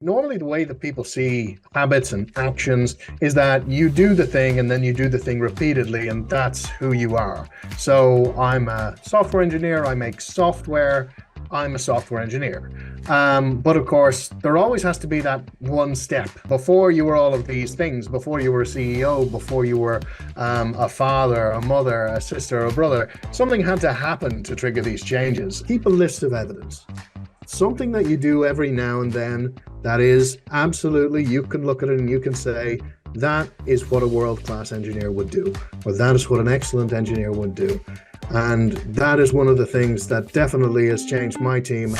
Normally the way that people see habits and actions is that you do the thing and then you do the thing repeatedly, and that's who you are. So I'm a software engineer, I make software, I'm a software engineer. But of course, there always has to be that one step before you were all of these things, before you were a CEO, before you were a father, a mother, a sister, a brother. Something had to happen to trigger these changes. Keep a list of evidence, something that you do every now and then that is absolutely, you can look at it and you can say, that is what a world-class engineer would do, or that is what an excellent engineer would do. And that is one of the things that definitely has changed my team.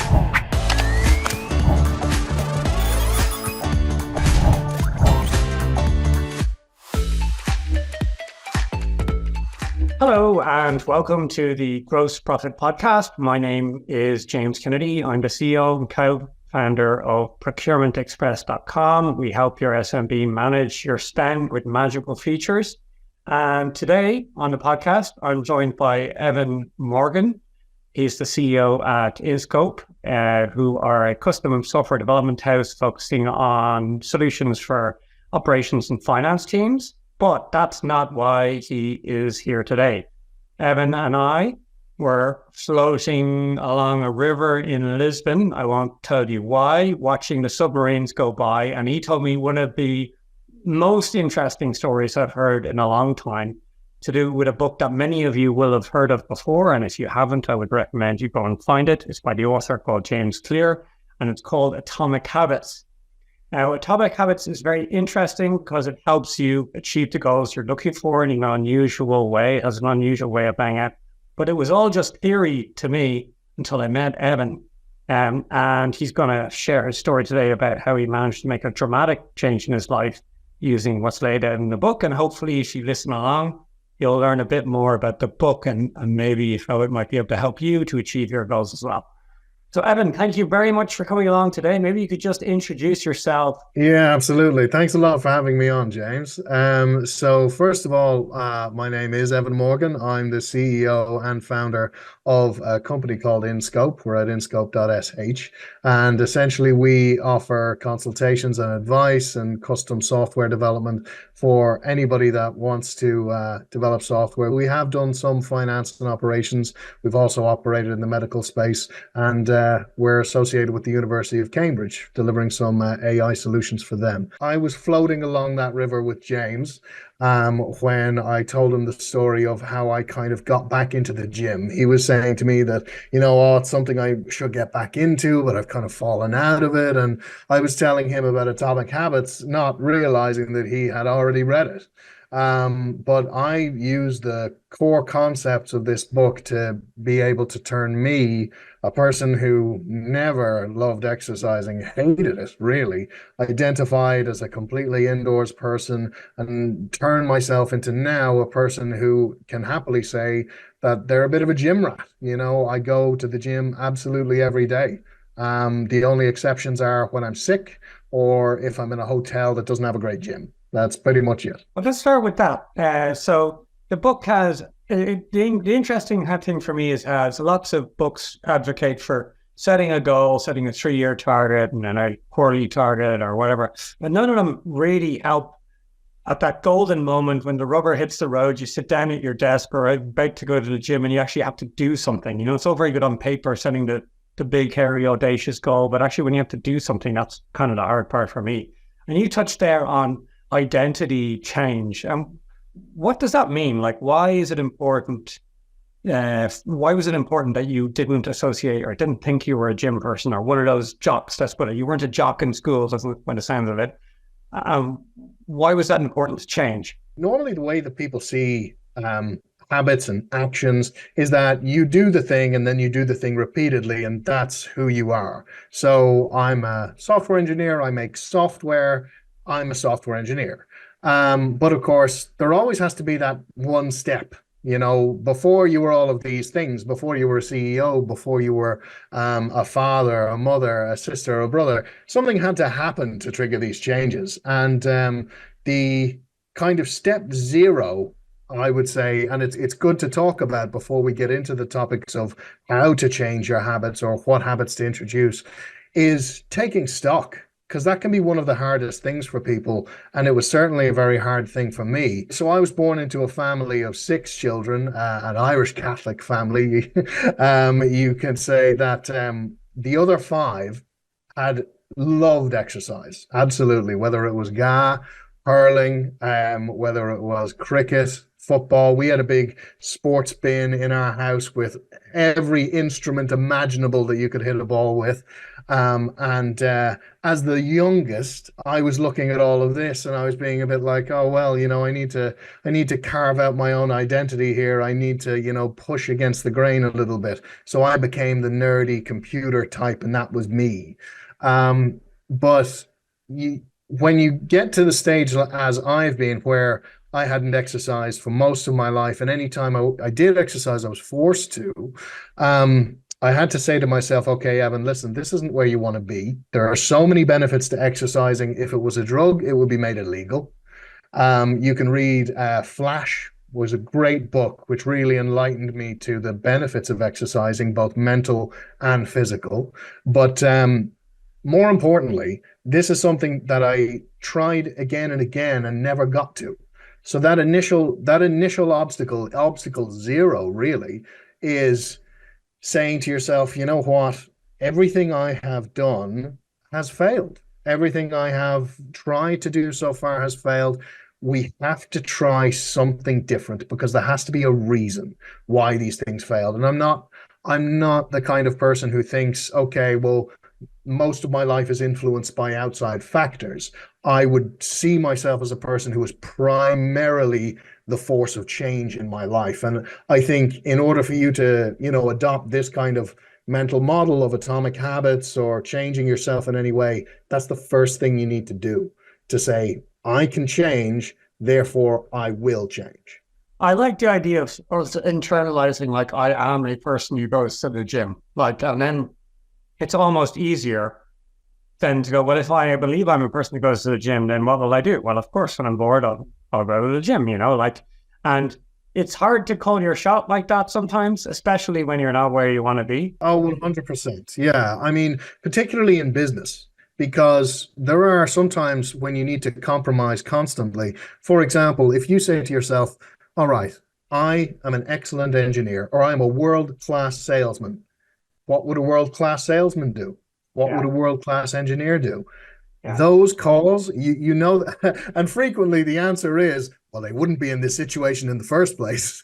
Hello and welcome to the Gross Profit Podcast. My name is James Kennedy. I'm the CEO and co-founder of procurementexpress.com. We help your SMB manage your spend with magical features. And today on the podcast, I'm joined by Evan Morgan. He's the CEO at Inscope, who are a custom software development house focusing on solutions for operations and finance teams. But that's not why he is here today. Evan and I were floating along a river in Lisbon. I won't tell you why, watching the submarines go by. And he told me one of the most interesting stories I've heard in a long time, to do with a book that many of you will have heard of before. And if you haven't, I would recommend you go and find it. It's by the author called James Clear, and it's called Atomic Habits. Now, Atomic Habits is very interesting because it helps you achieve the goals you're looking for in an unusual way. It has an unusual way of banging out. But it was all just theory to me until I met Evan. And he's going to share his story today about how he managed to make a dramatic change in his life using what's laid out in the book. And hopefully, if you listen along, you'll learn a bit more about the book and maybe how it might be able to help you to achieve your goals as well. So, Evan, thank you very much for coming along today. Maybe you could just introduce yourself. Yeah, absolutely. Thanks a lot for having me on, James. So first of all, my name is Evan Morgan. I'm the CEO and founder of a company called Inscope. We're at inscope.sh. And essentially, we offer consultations and advice and custom software development for anybody that wants to develop software. We have done some finance and operations. We've also operated in the medical space, and we're associated with the University of Cambridge, delivering some AI solutions for them. I was floating along that river with James when I told him the story of how I kind of got back into the gym. He was saying to me that, it's something I should get back into, but I've kind of fallen out of it. And I was telling him about Atomic Habits, not realizing that he had already read it. But I used the core concepts of this book to be able to turn me, a person who never loved exercising, hated it really, identified as a completely indoors person, and turn myself into now a person who can happily say that they're a bit of a gym rat. I go to the gym absolutely every day. The only exceptions are when I'm sick or if I'm in a hotel that doesn't have a great gym. That's pretty much it. Well, let's start with that. So the book has, the interesting thing for me is lots of books advocate for setting a goal, setting a 3-year target and then a quarterly target or whatever. But none of them really help at that golden moment when the rubber hits the road. You sit down at your desk or about to go to the gym and you actually have to do something. It's all very good on paper, setting the big, hairy, audacious goal. But actually, when you have to do something, that's kind of the hard part for me. And you touched there on identity change. What does that mean? Like, why is it important? Why was it important that you didn't associate or didn't think you were a gym person or one of those jocks? That's what you weren't a jock in school, doesn't by the sound of it. Why was that important to change? Normally, the way that people see habits and actions is that you do the thing and then you do the thing repeatedly, and that's who you are. So I'm a software engineer. I make software. I'm a software engineer. But of course, there always has to be that one step, before you were all of these things, before you were a CEO, before you were a father, a mother, a sister, a brother, something had to happen to trigger these changes. And the kind of step zero, I would say, and it's good to talk about before we get into the topics of how to change your habits or what habits to introduce, is taking stock. because that can be one of the hardest things for people. And it was certainly a very hard thing for me. So I was born into a family of six children, an Irish Catholic family. You can say that the other five had loved exercise, absolutely, whether it was hurling, whether it was cricket, football. We had a big sports bin in our house with every instrument imaginable that you could hit a ball with. And as the youngest, I was looking at all of this and I was being a bit like, oh, well, I need to carve out my own identity here. I need to, push against the grain a little bit. So I became the nerdy computer type, and that was me. But when you get to the stage as I've been, where I hadn't exercised for most of my life, and anytime I did exercise, I was forced to. I had to say to myself, okay, Evan, listen, this isn't where you want to be. There are so many benefits to exercising. If it was a drug, it would be made illegal. You can read Flash was a great book, which really enlightened me to the benefits of exercising, both mental and physical. But more importantly, this is something that I tried again and again and never got to. So that initial obstacle zero really is saying to yourself, you know what? Everything I have done has failed. Everything I have tried to do so far has failed. We have to try something different because there has to be a reason why these things failed. And I'm not the kind of person who thinks, okay, well, most of my life is influenced by outside factors. I would see myself as a person who was primarily the force of change in my life. And I think in order for you to, adopt this kind of mental model of atomic habits or changing yourself in any way, that's the first thing you need to do, to say, I can change, therefore I will change. I like the idea of internalizing, like, I am a person who goes to the gym, and then it's almost easier than to go, well, if I believe I'm a person who goes to the gym, then what will I do? Well, of course, when I'm bored, I'll go to the gym, and it's hard to call your shot like that sometimes, especially when you're not where you want to be. Oh, 100%. Yeah. I mean, particularly in business, because there are sometimes when you need to compromise constantly. For example, if you say to yourself, all right, I am an excellent engineer, or I'm a world-class salesman. What would a world-class salesman do? What would a world-class engineer do? Yeah. Those calls, and frequently the answer is, well, they wouldn't be in this situation in the first place.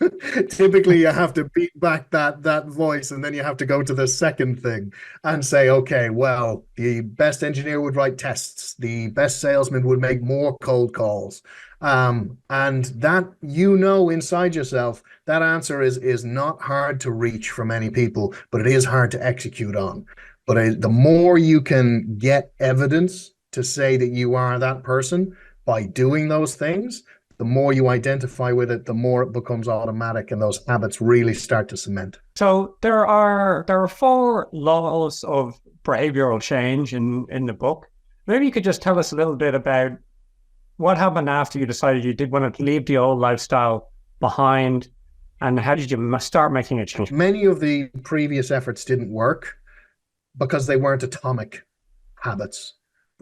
Typically, you have to beat back that voice, and then you have to go to the second thing and say, okay, well, the best engineer would write tests. The best salesman would make more cold calls. And that, inside yourself, that answer is not hard to reach for many people, but it is hard to execute on. But the more you can get evidence to say that you are that person by doing those things, the more you identify with it, the more it becomes automatic, and those habits really start to cement. So there are 4 laws of behavioral change in the book. Maybe you could just tell us a little bit about what happened after you decided you did want to leave the old lifestyle behind, and how did you start making a change? Many of the previous efforts didn't work because they weren't atomic habits.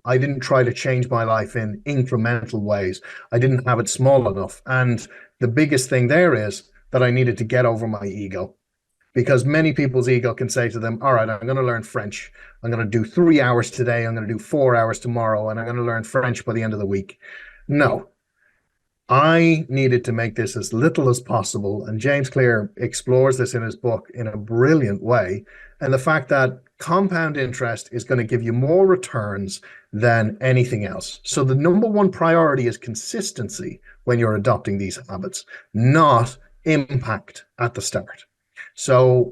I didn't try to change my life in incremental ways. I didn't have it small enough. And the biggest thing there is that I needed to get over my ego, because many people's ego can say to them, all right, I'm going to learn French. I'm going to do 3 hours today. I'm going to do 4 hours tomorrow, and I'm going to learn French by the end of the week. No, I needed to make this as little as possible. And James Clear explores this in his book in a brilliant way. And the fact that compound interest is going to give you more returns than anything else. So the number one priority is consistency when you're adopting these habits, not impact at the start. So,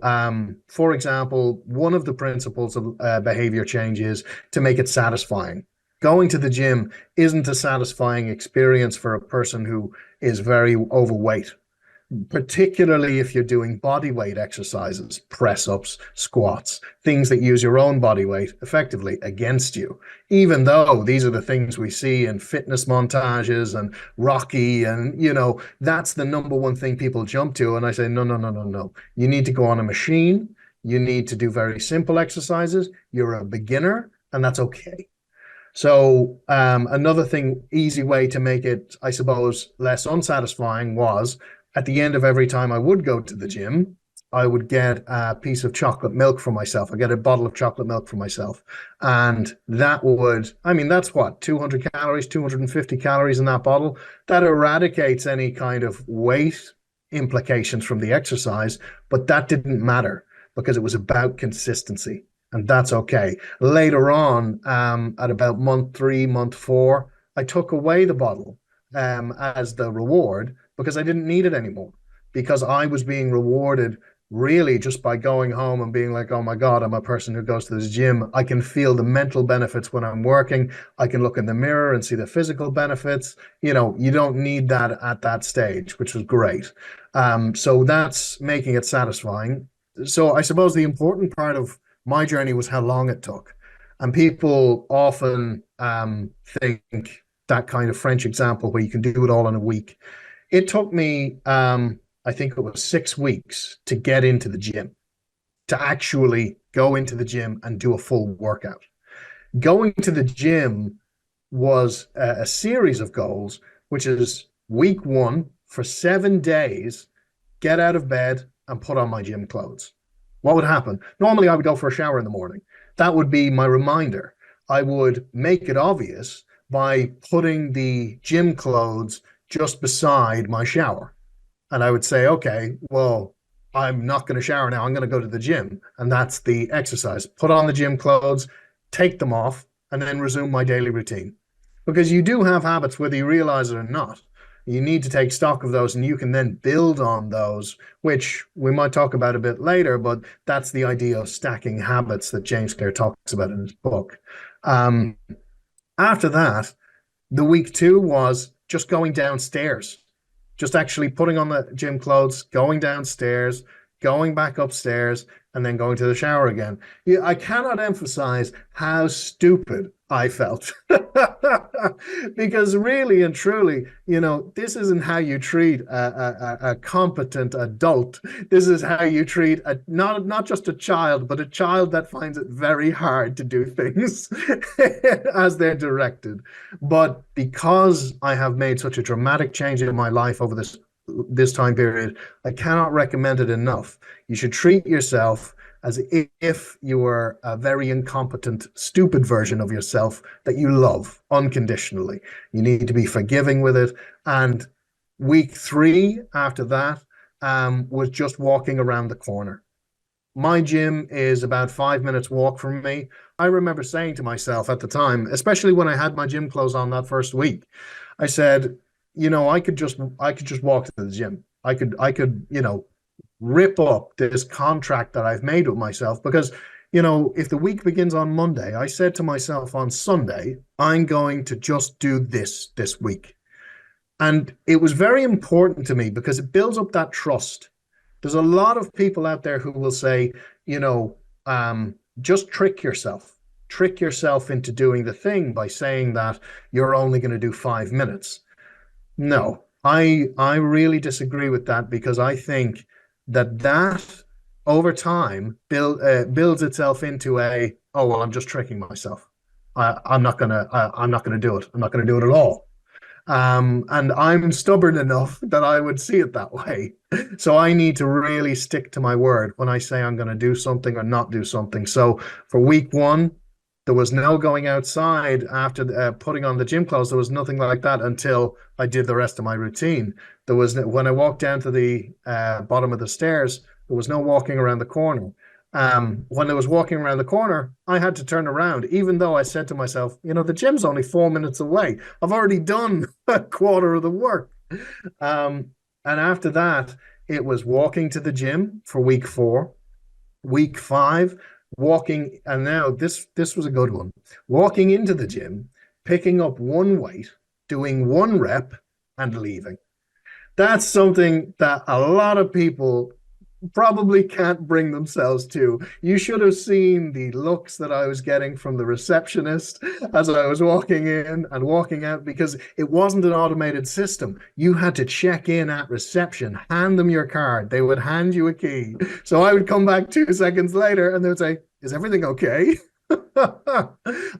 for example, one of the principles of behavior change is to make it satisfying. Going to the gym isn't a satisfying experience for a person who is very overweight, particularly if you're doing body weight exercises, press ups, squats, things that use your own body weight effectively against you. Even though these are the things we see in fitness montages and Rocky, and that's the number one thing people jump to. And I say, no. You need to go on a machine. You need to do very simple exercises. You're a beginner, and that's okay. So another thing, easy way to make it, I suppose, less unsatisfying was at the end of every time I would go to the gym, I would get a piece of chocolate milk for myself. I get a bottle of chocolate milk for myself. And that would, I mean, that's what, 200 calories, 250 calories in that bottle. That eradicates any kind of weight implications from the exercise, but that didn't matter because it was about consistency. And that's okay. Later on, at about month 3, month 4, I took away the bottle as the reward because I didn't need it anymore. Because I was being rewarded really just by going home and being like, oh my God, I'm a person who goes to this gym. I can feel the mental benefits when I'm working. I can look in the mirror and see the physical benefits. You know, you don't need that at that stage, which was great. So that's making it satisfying. So I suppose the important part of my journey was how long it took. And people often think that kind of French example where you can do it all in a week. It took me, I think it was 6 weeks to get into the gym, to actually go into the gym and do a full workout. Going to the gym was a series of goals, which is week 1 for 7 days, get out of bed and put on my gym clothes. What would happen? Normally, I would go for a shower in the morning. That would be my reminder. I would make it obvious by putting the gym clothes just beside my shower. And I would say, okay, well, I'm not going to shower now. I'm going to go to the gym. And that's the exercise. Put on the gym clothes, take them off, and then resume my daily routine. Because you do have habits, whether you realize it or not. You need to take stock of those and you can then build on those, which we might talk about a bit later, but that's the idea of stacking habits that James Clear talks about in his book. After that, the week 2 was just going downstairs, just actually putting on the gym clothes, going downstairs, going back upstairs, and then going to the shower again. Yeah, I cannot emphasize how stupid I felt. Because really and truly, you know, this isn't how you treat a competent adult. This is how you treat not just a child, but a child that finds it very hard to do things as they're directed. But because I have made such a dramatic change in my life over this time period, I cannot recommend it enough. You should treat yourself as if you were a very incompetent, stupid version of yourself that you love unconditionally. You need to be forgiving with it. And week 3 after that was just walking around the corner. My gym is about 5 minutes walk from me. I remember saying to myself at the time, especially when I had my gym clothes on that first week, I said, you know, I could just walk to the gym. I could, you know, rip up this contract that I've made with myself because, you know, if the week begins on Monday, I said to myself on Sunday, I'm going to just do this week. And it was very important to me because it builds up that trust. There's a lot of people out there who will say, you know, just trick yourself into doing the thing by saying that you're only going to do 5 minutes. No, I really disagree with that because I think that over time builds itself into oh well, I'm just tricking myself. I'm not gonna do it. I'm not gonna do it at all. And I'm stubborn enough that I would see it that way. So I need to really stick to my word when I say I'm going to do something or not do something. So for week 1, there was no going outside after putting on the gym clothes. There was nothing like that until I did the rest of my routine. There was when I walked down to the bottom of the stairs, there was no walking around the corner. When I was walking around the corner, I had to turn around, even though I said to myself, you know, the gym's only 4 minutes away. I've already done a quarter of the work. And after that, it was walking to the gym for week 4. Week 5, walking, and now this was a good one. Walking into the gym, picking up one weight, doing 1 rep, and leaving. That's something that a lot of people probably can't bring themselves to. You should have seen the looks that I was getting from the receptionist as I was walking in and walking out, because it wasn't an automated system. You had to check in at reception, hand them your card. They would hand you a key. So I would come back 2 seconds later and they would say, is everything okay?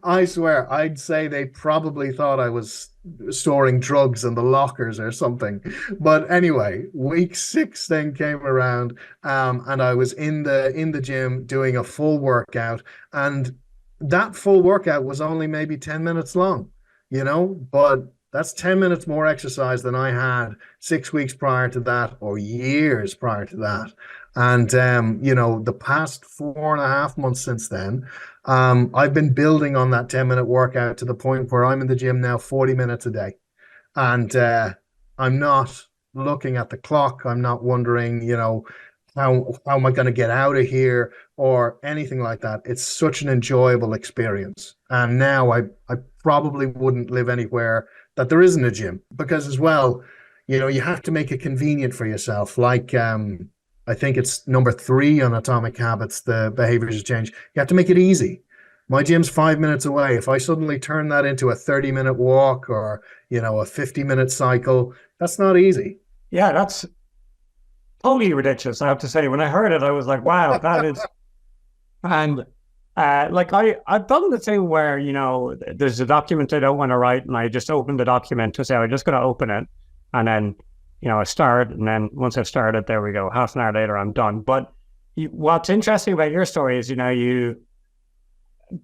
I swear, I'd say they probably thought I was storing drugs in the lockers or something. But anyway, week 6 then came around, and I was in the gym doing a full workout, and that full workout was only maybe 10 minutes long, but that's 10 minutes more exercise than I had 6 weeks prior to that or years prior to that. And the past 4.5 months since then, I've been building on that 10-minute workout to the point where I'm in the gym now 40 minutes a day. And I'm not looking at the clock. I'm not wondering, how am I going to get out of here or anything like that. It's such an enjoyable experience. And now I probably wouldn't live anywhere that there isn't a gym because as well, you have to make it convenient for yourself. Like I think it's number 3 on Atomic Habits, the behaviors change. You have to make it easy. My gym's 5 minutes away. If I suddenly turn that into a 30-minute walk or, a 50-minute cycle, that's not easy. Yeah, that's totally ridiculous, I have to say. When I heard it, I was like, wow, that is. And like I've done the thing where, there's a document I don't want to write and I just open the document to say, I'm just going to open it. And then, I start. And then once I've started, there we go. Half an hour later, I'm done. But what's interesting about your story is, you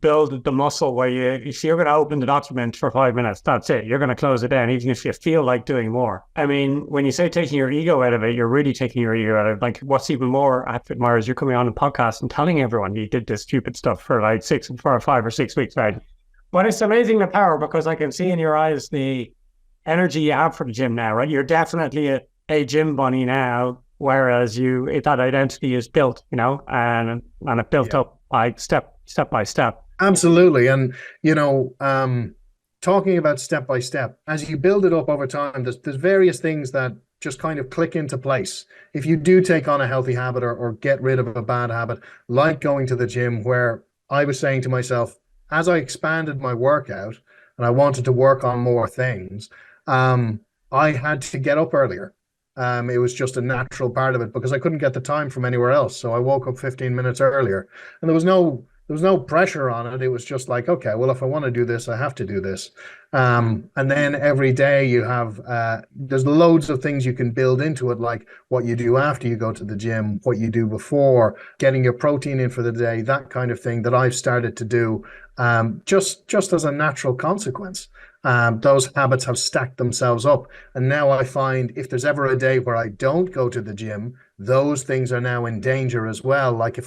build the muscle where if you're going to open the document for 5 minutes, that's it. You're going to close it down, even if you feel like doing more. I mean, when you say taking your ego out of it, you're really taking your ego out of it. Like, what's even more, I admire is you're coming on a podcast and telling everyone you did this stupid stuff for like 5 or 6 weeks, right? But it's amazing the power, because I can see in your eyes the energy you have for the gym now, right? You're definitely a gym bunny now, whereas that identity is built, and it built up by step by step. Absolutely. And, talking about step by step, as you build it up over time, there's various things that just kind of click into place. If you do take on a healthy habit or get rid of a bad habit, like going to the gym, where I was saying to myself, as I expanded my workout and I wanted to work on more things, I had to get up earlier. It was just a natural part of it because I couldn't get the time from anywhere else. So I woke up 15 minutes earlier, and there was no pressure on it. It was just like, okay, well, if I want to do this, I have to do this. And then every day you have, there's loads of things you can build into it, like what you do after you go to the gym, what you do before, getting your protein in for the day, that kind of thing that I've started to do just as a natural consequence. Those habits have stacked themselves up. And now I find if there's ever a day where I don't go to the gym, those things are now in danger as well. Like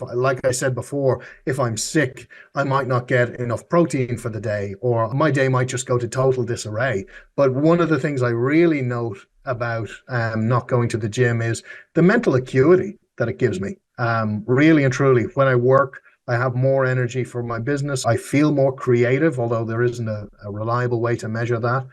I said before, if I'm sick, I might not get enough protein for the day, or my day might just go to total disarray. But one of the things I really note about not going to the gym is the mental acuity that it gives me. Really and truly, when I work, I have more energy for my business. I feel more creative, although there isn't a reliable way to measure that.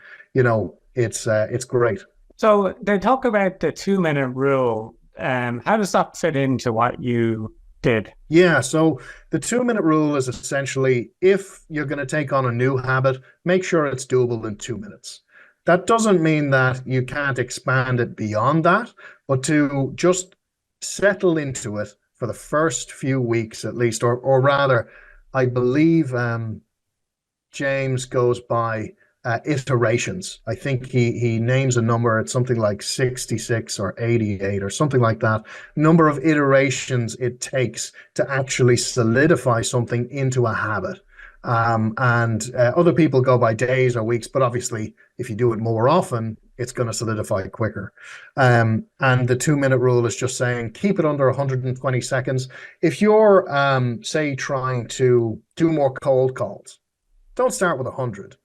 It's great. So they talk about the 2-minute rule. How does that fit into what you did? Yeah, so the 2-minute rule is essentially, if you're going to take on a new habit, make sure it's doable in 2 minutes. That doesn't mean that you can't expand it beyond that, but to just settle into it for the first few weeks at least, or rather, I believe James goes by iterations. I think he names a number. It's something like 66 or 88 or something like that. Number of iterations it takes to actually solidify something into a habit. And other people go by days or weeks, but obviously, if you do it more often, it's going to solidify quicker. And the 2-minute rule is just saying keep it under 120 seconds. If you're, say, trying to do more cold calls, don't start with 100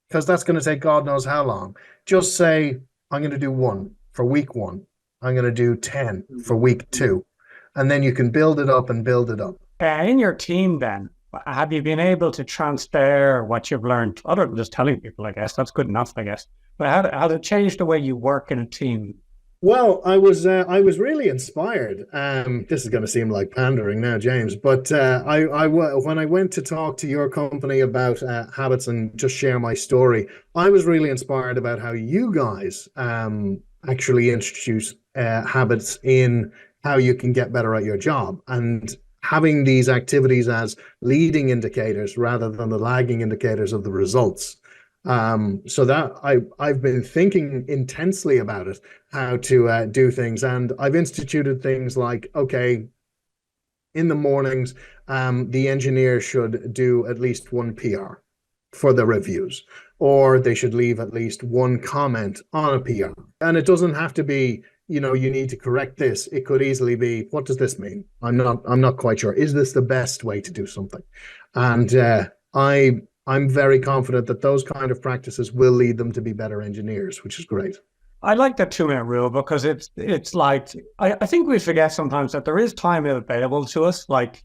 because that's going to take God knows how long. Just say, I'm going to do 1 for week 1. I'm going to do 10 for week 2. And then you can build it up and build it up. In your team, then, have you been able to transfer what you've learned, other than just telling people? I guess that's good enough, I guess. But how did it change the way you work in a team? Well, I was really inspired. This is going to seem like pandering now, James, but when I went to talk to your company about habits and just share my story, I was really inspired about how you guys actually introduce habits in how you can get better at your job. And having these activities as leading indicators rather than the lagging indicators of the results. So that I've been thinking intensely about it, how to do things, and I've instituted things like, okay, in the mornings, the engineer should do at least one PR for the reviews, or they should leave at least one comment on a PR. And it doesn't have to be, you need to correct this. It could easily be, what does this mean? I'm not quite sure. Is this the best way to do something? And I'm very confident that those kind of practices will lead them to be better engineers, which is great. I like that 2-minute rule because it's like, I think we forget sometimes that there is time available to us. Like,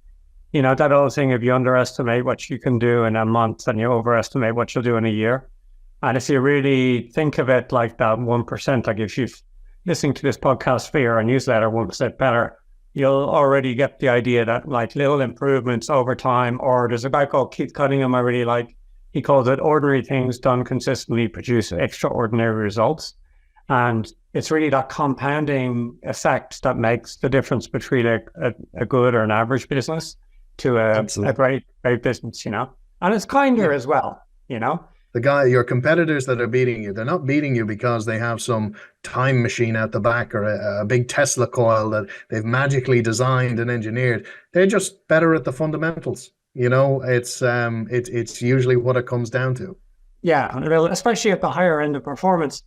that old thing, if you underestimate what you can do in a month, then you overestimate what you'll do in a year. And if you really think of it like that 1%, like if you're listening to this podcast via our newsletter 1% better, you'll already get the idea that like little improvements over time, or there's a guy called Keith Cunningham I really like. He calls it ordinary things done consistently produce extraordinary results. And it's really that compounding effect that makes the difference between a good or an average business to a great business, And it's kinder as well, Your competitors that are beating you, they're not beating you because they have some time machine at the back or a big Tesla coil that they've magically designed and engineered. They're just better at the fundamentals. It's usually what it comes down to. Yeah, especially at the higher end of performance.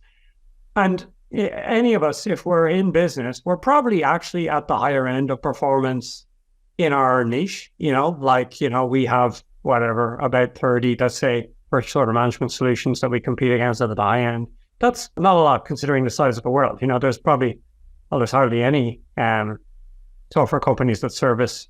And any of us, if we're in business, we're probably actually at the higher end of performance in our niche, we have whatever, about 30, let's say, purchase order management solutions that we compete against at the high end. That's not a lot considering the size of the world. There's hardly any software companies that service,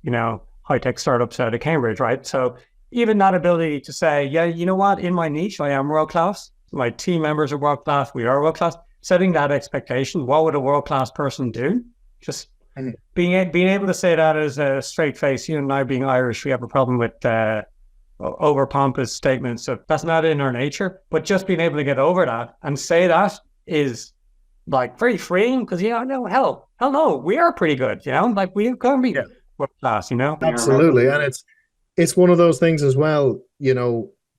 high-tech startups out of Cambridge, right? So even that ability to say, yeah, you know what, in my niche, I am world-class. My team members are world-class. We are world-class. Setting that expectation, what would a world-class person do? Just being able to say that as a straight face. You and I being Irish, we have a problem with over-pompous statements. So that's not in our nature. But just being able to get over that and say that is like very freeing because, hell no, we are pretty good, like we can be world-class, Absolutely. And it's one of those things as well,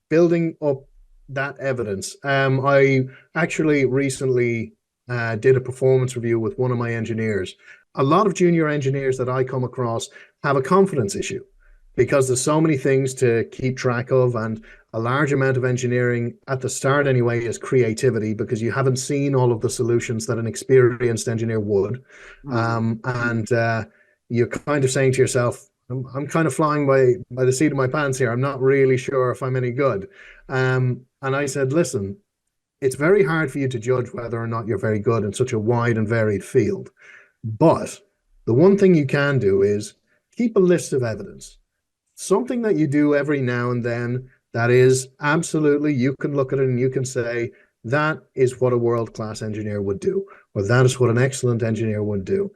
building up that evidence. I actually recently did a performance review with one of my engineers. A lot of junior engineers that I come across have a confidence issue because there's so many things to keep track of, and a large amount of engineering at the start anyway is creativity because you haven't seen all of the solutions that an experienced engineer would. And you're kind of saying to yourself, I'm kind of flying by the seat of my pants here. I'm not really sure if I'm any good. And I said, listen, it's very hard for you to judge whether or not you're very good in such a wide and varied field. But the one thing you can do is keep a list of evidence, something that you do every now and then that is absolutely, you can look at it and you can say, that is what a world-class engineer would do, or that is what an excellent engineer would do.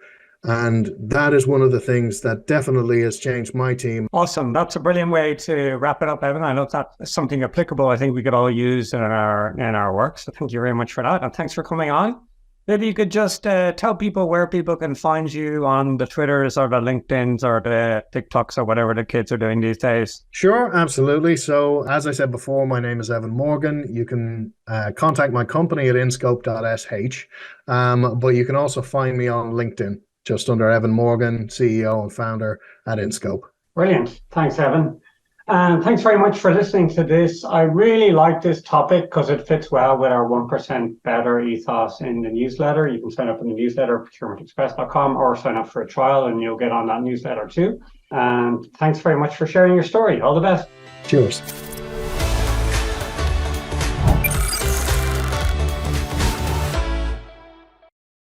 And that is one of the things that definitely has changed my team. Awesome. That's a brilliant way to wrap it up, Evan. I know that's something applicable I think we could all use in our work. So thank you very much for that. And thanks for coming on. Maybe you could just tell people where people can find you on the Twitters or the LinkedIns or the TikToks or whatever the kids are doing these days. Sure, absolutely. So as I said before, my name is Evan Morgan. You can contact my company at inscope.sh, but you can also find me on LinkedIn, just under Evan Morgan, CEO and founder at Inscope. Brilliant. Thanks, Evan. And thanks very much for listening to this. I really like this topic because it fits well with our 1% better ethos in the newsletter. You can sign up in the newsletter, procurementexpress.com, or sign up for a trial and you'll get on that newsletter too. And thanks very much for sharing your story. All the best. Cheers.